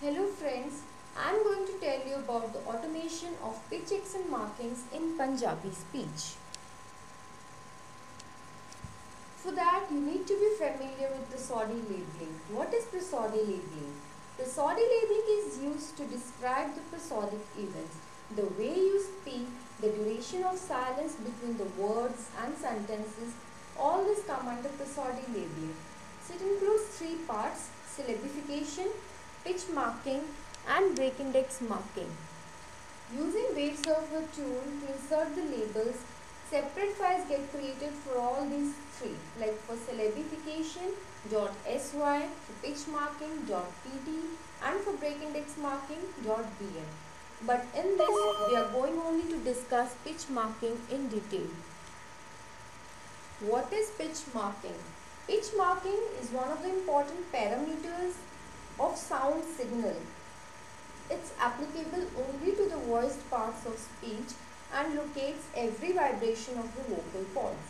Hello friends, I am going to tell you about the automation of pitch accent markings in Punjabi speech. For that, you need to be familiar with prosody labeling. What is prosody labeling? Prosody labeling is used to describe the prosodic events. The way you speak, the duration of silence between the words and sentences, all this come under prosody labeling. So it includes three parts: syllabification, pitch marking and break index marking. Using wave surfer tool to insert the labels, separate files get created for all these three, like for syllabification .sy, for pitch marking .pt and for break index marking .bm. But in this we are going only to discuss pitch marking in detail. What is pitch marking? Pitch marking is one of the important parameters of sound signal. It's applicable only to the voiced parts of speech and locates every vibration of the vocal cords.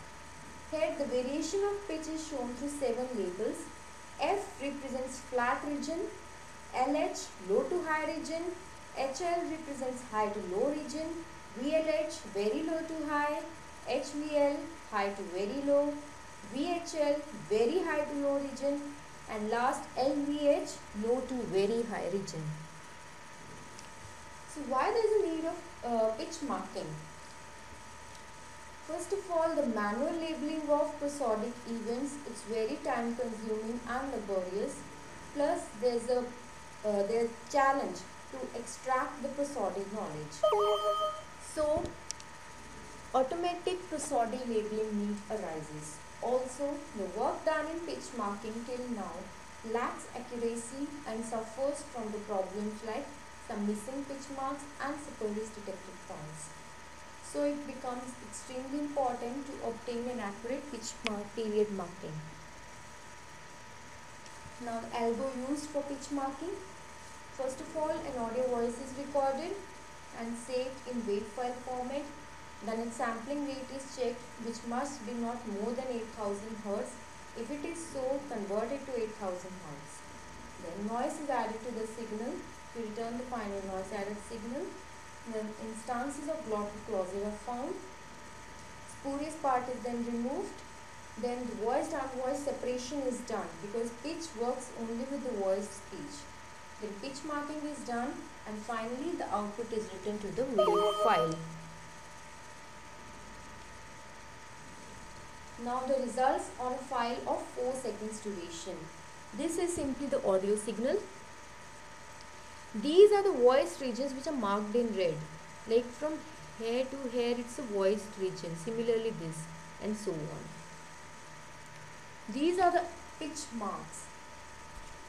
Here the variation of pitch is shown through 7 labels. F represents flat region, LH low to high region, HL represents high to low region, VLH very low to high, HVL high to very low, VHL very high to low region, and last LVH low to very high region. So why there is a need of pitch marking? First of all, the manual labeling of prosodic events, it's very time consuming and laborious. Plus there's a challenge to extract the prosodic knowledge. So automatic prosody labeling need arises. Also, the work done in pitch marking till now lacks accuracy and suffers from the problems like some missing pitch marks and spurious detected points. So it becomes extremely important to obtain an accurate pitch period marking. Now the algo used for pitch marking. First of all, an audio voice is recorded and saved in wave file format. Then its sampling rate is checked, which must be not more than 8000 Hz. If it is so, convert it to 8000 Hz. Then noise is added to the signal to return the final noise added signal. Then instances of glottal clauses are found. Spurious part is then removed. Then the voiced and unvoiced separation is done because pitch works only with the voiced speech. Then pitch marking is done and finally the output is written to the wave file. Now the results on a file of 4 seconds duration. This is simply the audio signal. These are the voiced regions which are marked in red. Like from here to here it's a voiced region. Similarly this and so on. These are the pitch marks.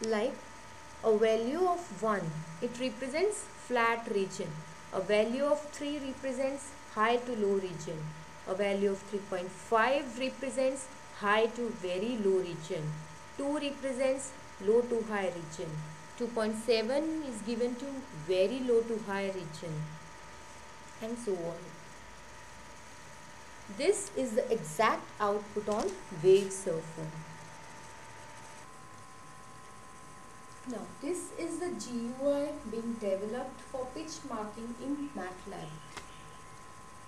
Like a value of 1, it represents flat region. A value of 3 represents high to low region. A value of 3.5 represents high to very low region. 2 represents low to high region. 2.7 is given to very low to high region, and so on. This is the exact output on wave surfer. Now this is the GUI being developed for pitch marking in MATLAB.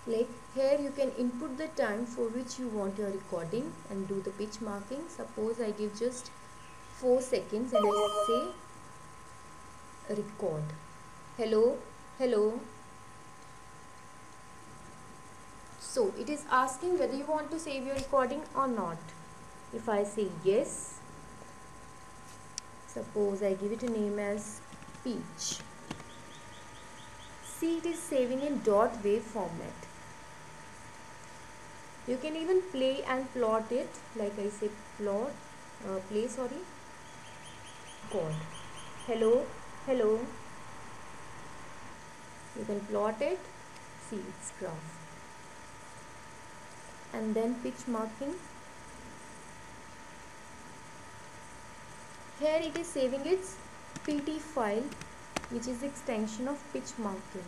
Like here you can input the time for which you want your recording and do the pitch marking. Suppose I give just 4 seconds and I say record. Hello, hello. So it is asking whether you want to save your recording or not. If I say yes, suppose I give it a name as speech. See, it is saving in .wav format. You can even play and plot it, like I say plot, record. Hello, hello. You can plot it, see its graph. And then pitch marking. Here it is saving its PT file, which is the extension of pitch marking.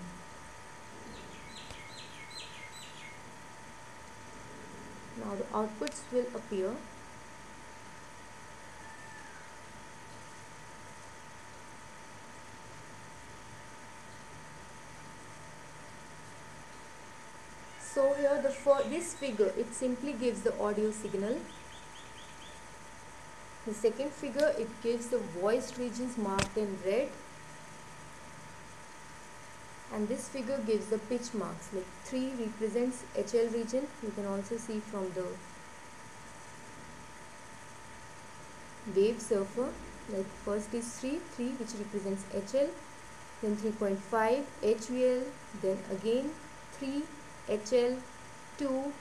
Now the outputs will appear. for this figure, it simply gives the audio signal. The second figure, it gives the voiced regions marked in red. And this figure gives the pitch marks, like 3 represents HL region. You can also see from the wave surfer, like first is 3 which represents HL, then 3.5 HVL, then again 3 HL, 2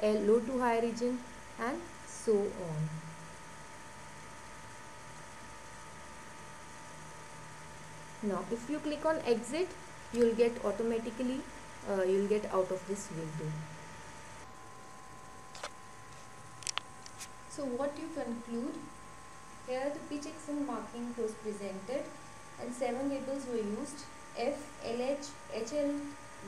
L low to high region, and so on. Now if you click on exit, you will get automatically you will get out of this window. So what you conclude? Here the pitch accent marking was presented and 7 labels were used: F, LH, HL,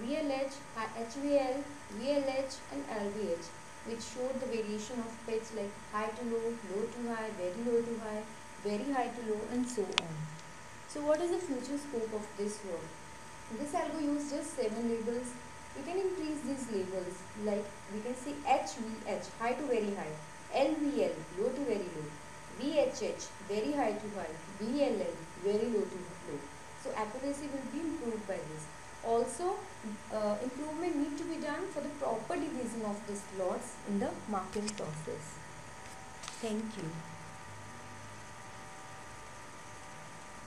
VLH, HVL, VLH and LVH, which showed the variation of pitch like high to low, low to high, very low to high, very high to low, and so on. So what is the future scope of this work? This algo used just 7 labels. You can increase these labels, like we can see HVH, high to very high, LVL, low to very low, VHH, very high to high, VLL, very low to low. So accuracy will be improved by this. Also, improvement need to be done for the proper division of the slots in the marking process. Thank you.